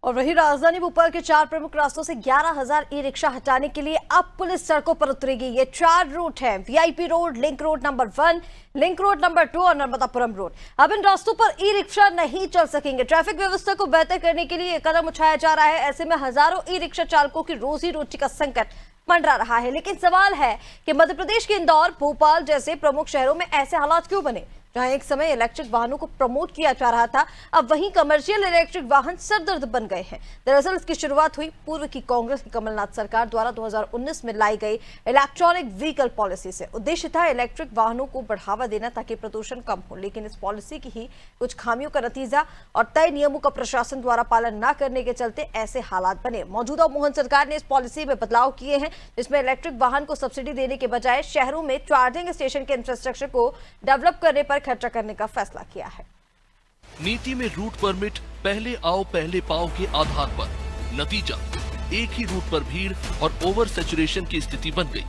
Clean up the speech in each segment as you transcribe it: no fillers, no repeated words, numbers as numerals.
और वहीं राजधानी भोपाल के 4 प्रमुख रास्तों से 11,000 ई रिक्शा हटाने के लिए अब पुलिस सड़कों पर उतरेगी। ये 4 रूट हैं: VIP road, link road number 1, link road number 2 और नर्मदापुरम रोड। अब इन रास्तों पर ई रिक्शा नहीं चल सकेंगे। ट्रैफिक व्यवस्था को बेहतर करने के लिए कदम उठाया जा रहा है। ऐसे में हजारों ई रिक्शा चालकों की रोजी रोटी का संकट मंडरा रहा है। लेकिन सवाल है कि मध्य प्रदेश के इंदौर, भोपाल जैसे प्रमुख शहरों में ऐसे हालात क्यों बने? जहां एक समय इलेक्ट्रिक वाहनों को प्रमोट किया जा रहा था, अब वहीं कमर्शियल इलेक्ट्रिक वाहन सरदर्द बन गए हैं। दरअसल इसकी शुरुआत हुई पूर्व की कांग्रेस की कमलनाथ सरकार द्वारा 2019 में लाई गई इलेक्ट्रॉनिक व्हीकल पॉलिसी से। उद्देश्य था इलेक्ट्रिक वाहनों को बढ़ावा देना ताकि प्रदूषण कम हो। लेकिन इस पॉलिसी की ही कुछ खामियों का नतीजा और तय नियमों का प्रशासन द्वारा पालन न करने के चलते ऐसे हालात बने। मौजूदा मोहन सरकार ने इस पॉलिसी में बदलाव किए हैं, जिसमें इलेक्ट्रिक वाहन को सब्सिडी देने के बजाय शहरों में चार्जिंग स्टेशन के इंफ्रास्ट्रक्चर को डेवलप करने पर खर्चा करने का फैसला किया है। नीति में रूट परमिट पहले आओ पहले पाओ के आधार पर, नतीजा एक ही रूट पर भीड़ और ओवर सैचुरेशन की स्थिति बन गई।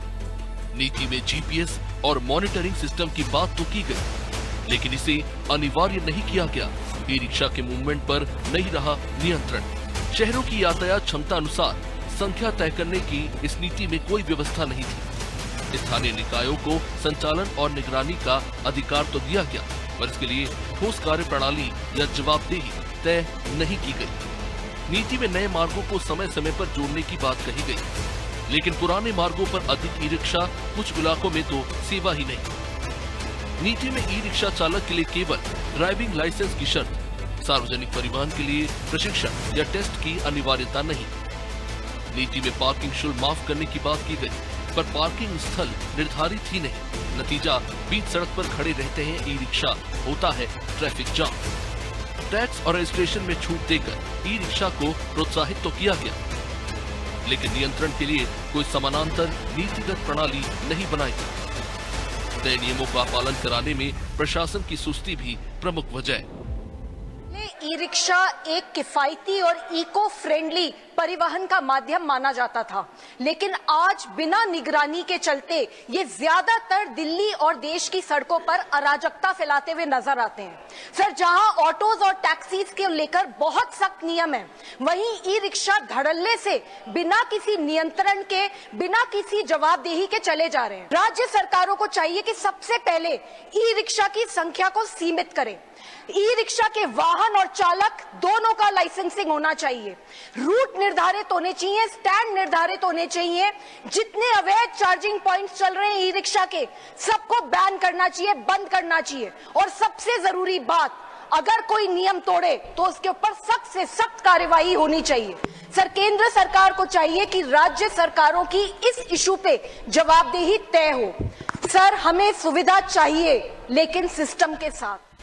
नीति में जीपीएस और मॉनिटरिंग सिस्टम की बात तो की गई, लेकिन इसे अनिवार्य नहीं किया गया। ई रिक्शा के मूवमेंट पर नहीं रहा नियंत्रण। शहरों की यातायात क्षमता अनुसार संख्या तय करने की इस नीति में कोई व्यवस्था नहीं थी। स्थानीय निकायों को संचालन और निगरानी का अधिकार तो दिया गया, पर इसके लिए ठोस कार्य प्रणाली या जवाबदेही तय नहीं की गई। नीति में नए मार्गों को समय समय पर जोड़ने की बात कही गई, लेकिन पुराने मार्गों पर अधिक ई रिक्शा, कुछ इलाकों में तो सेवा ही नहीं। नीति में ई रिक्शा चालक के लिए केवल ड्राइविंग लाइसेंस की शर्त, सार्वजनिक परिवहन के लिए प्रशिक्षण या टेस्ट की अनिवार्यता नहीं। नीति में पार्किंग शुल्क माफ करने की बात की गई, पर पार्किंग स्थल निर्धारित ही नहीं। नतीजा, बीच सड़क पर खड़े रहते हैं ई रिक्शा, होता है ट्रैफिक जाम। टैक्स और रजिस्ट्रेशन में छूट देकर ई रिक्शा को प्रोत्साहित तो किया गया, लेकिन नियंत्रण के लिए कोई समानांतर नीतिगत प्रणाली नहीं बनाई गई। तय नियमों का पालन कराने में प्रशासन की सुस्ती भी प्रमुख वजह है। ई रिक्शा एक किफायती और इको फ्रेंडली परिवहन का माध्यम माना जाता था, लेकिन आज बिना निगरानी के चलते ये ज्यादातर दिल्ली और देश की सड़कों पर अराजकता फैलाते हुए नजर आते हैं। सर, जहां ऑटोज और टैक्सीज के लेकर बहुत सख्त नियम है, वहीं ई रिक्शा धड़ल्ले से बिना किसी नियंत्रण के, बिना किसी जवाबदेही के चले जा रहे हैं। राज्य सरकारों को चाहिए कि सबसे पहले ई रिक्शा की संख्या को सीमित करें। ई रिक्शा के वाहन और चालक दोनों का लाइसेंसिंग होना चाहिए। रूट निर्धारित होने चाहिए, स्टैंड निर्धारित होने चाहिए। जितने अवैध चार्जिंग पॉइंट्स चल रहे हैं ई रिक्शा के, सबको बैन करना चाहिए, बंद करना चाहिए। और सबसे जरूरी बात, अगर कोई नियम तोड़े तो उसके ऊपर सख्त से सख्त कार्यवाही होनी चाहिए। सर, केंद्र सरकार को चाहिए कि राज्य सरकारों की इस इशू पे जवाबदेही तय हो। सर, हमें सुविधा चाहिए, लेकिन सिस्टम के साथ।